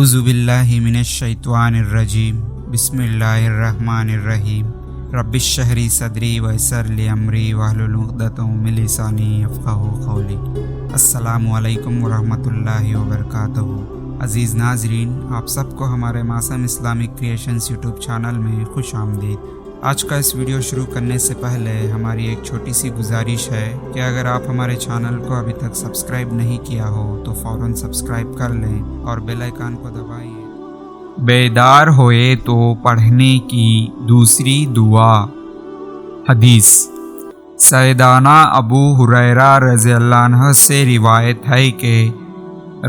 اعوذ باللہ من الشیطان الرجیم بسم اللہ الرحمن الرحیم رب اشرح لی صدری ویسر لی امری واحلل عقدۃ من لسانی یفقہوا قولی۔ السلام علیکم ورحمۃ اللہ وبرکاتہ۔ عزیز ناظرین، آپ سب کو ہمارے معصوم اسلامک کریشنز یوٹیوب چینل میں خوش آمدید۔ آج کا اس ویڈیو شروع کرنے سے پہلے ہماری ایک چھوٹی سی گزارش ہے کہ اگر آپ ہمارے چینل کو ابھی تک سبسکرائب نہیں کیا ہو تو فوراً سبسکرائب کر لیں اور بیل آئیکن کو دبائیے۔ بیدار ہوئے تو پڑھنے کی دوسری دعا۔ حدیث سیدنا ابو ہریرہ رضی اللہ عنہ سے روایت ہے کہ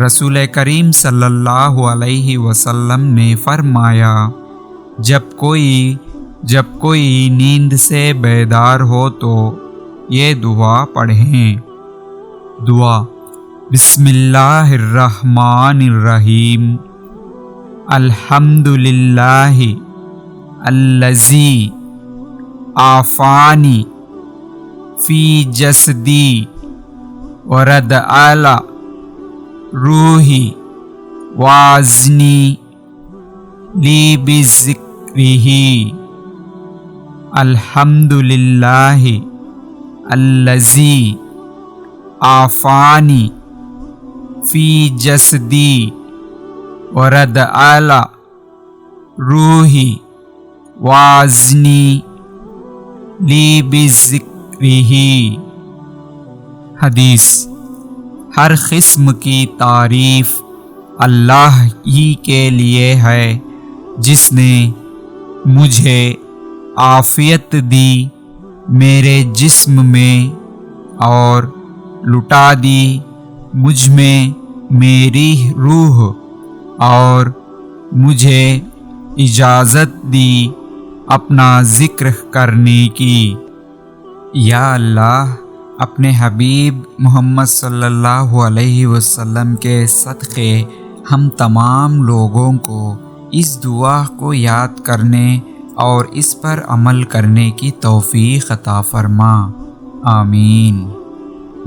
رسول کریم صلی اللہ علیہ وسلم نے فرمایا، جب کوئی نیند سے بیدار ہو تو یہ دعا پڑھیں۔ دعا: بسم اللہ الرحمن الرحیم، الحمد للہ الذی عافانی فی جسدی ورد علی روحی وعزنی لی بذکرہ۔ الحمد للہ الذی عافانی فی جسدی ورد علی روحی وعزنی لی بذکرہ۔ حدیث: ہر قسم کی تعریف اللہ ہی کے لیے ہے جس نے مجھے عافیت دی میرے جسم میں اور لٹا دی مجھ میں میری روح، اور مجھے اجازت دی اپنا ذکر کرنے کی۔ یا اللہ، اپنے حبیب محمد صلی اللہ علیہ وسلم کے صدقے ہم تمام لوگوں کو اس دعا کو یاد کرنے اور اس پر عمل کرنے کی توفیق عطا فرما، آمین۔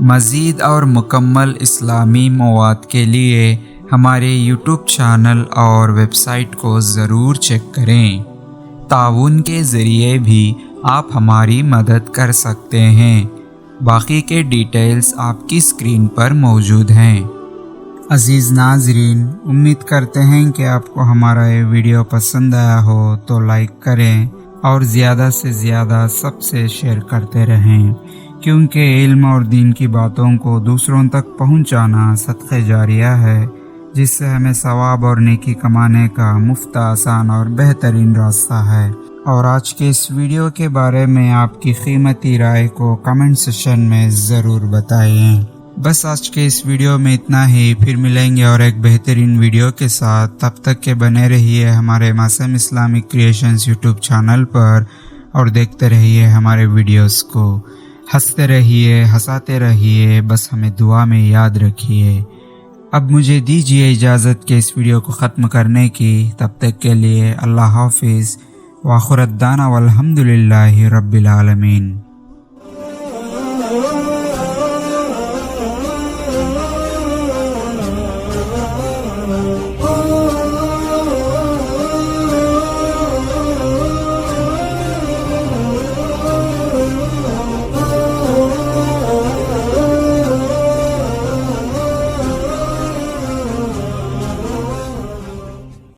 مزید اور مکمل اسلامی مواد کے لیے ہمارے یوٹیوب چینل اور ویب سائٹ کو ضرور چیک کریں۔ تعاون کے ذریعے بھی آپ ہماری مدد کر سکتے ہیں۔ باقی کے ڈیٹیلز آپ کی اسکرین پر موجود ہیں۔ عزیز ناظرین، امید کرتے ہیں کہ آپ کو ہمارا یہ ویڈیو پسند آیا ہو تو لائک کریں اور زیادہ سے زیادہ سب سے شیئر کرتے رہیں، کیونکہ علم اور دین کی باتوں کو دوسروں تک پہنچانا صدقہ جاریہ ہے، جس سے ہمیں ثواب اور نیکی کمانے کا مفت، آسان اور بہترین راستہ ہے۔ اور آج کے اس ویڈیو کے بارے میں آپ کی قیمتی رائے کو کمنٹ سیکشن میں ضرور بتائیں۔ بس آج کے اس ویڈیو میں اتنا ہی، پھر ملیں گے اور ایک بہترین ویڈیو کے ساتھ۔ تب تک کے بنے رہیے ہمارے معصوم اسلامک کریشنز یوٹیوب چینل پر اور دیکھتے رہیے ہمارے ویڈیوز کو۔ ہنستے رہیے، ہنساتے رہیے، بس ہمیں دعا میں یاد رکھیے۔ اب مجھے دیجیے اجازت کہ اس ویڈیو کو ختم کرنے کی۔ تب تک کے لیے اللہ حافظ، وآخر دعوانا والحمد للہ رب العالمین۔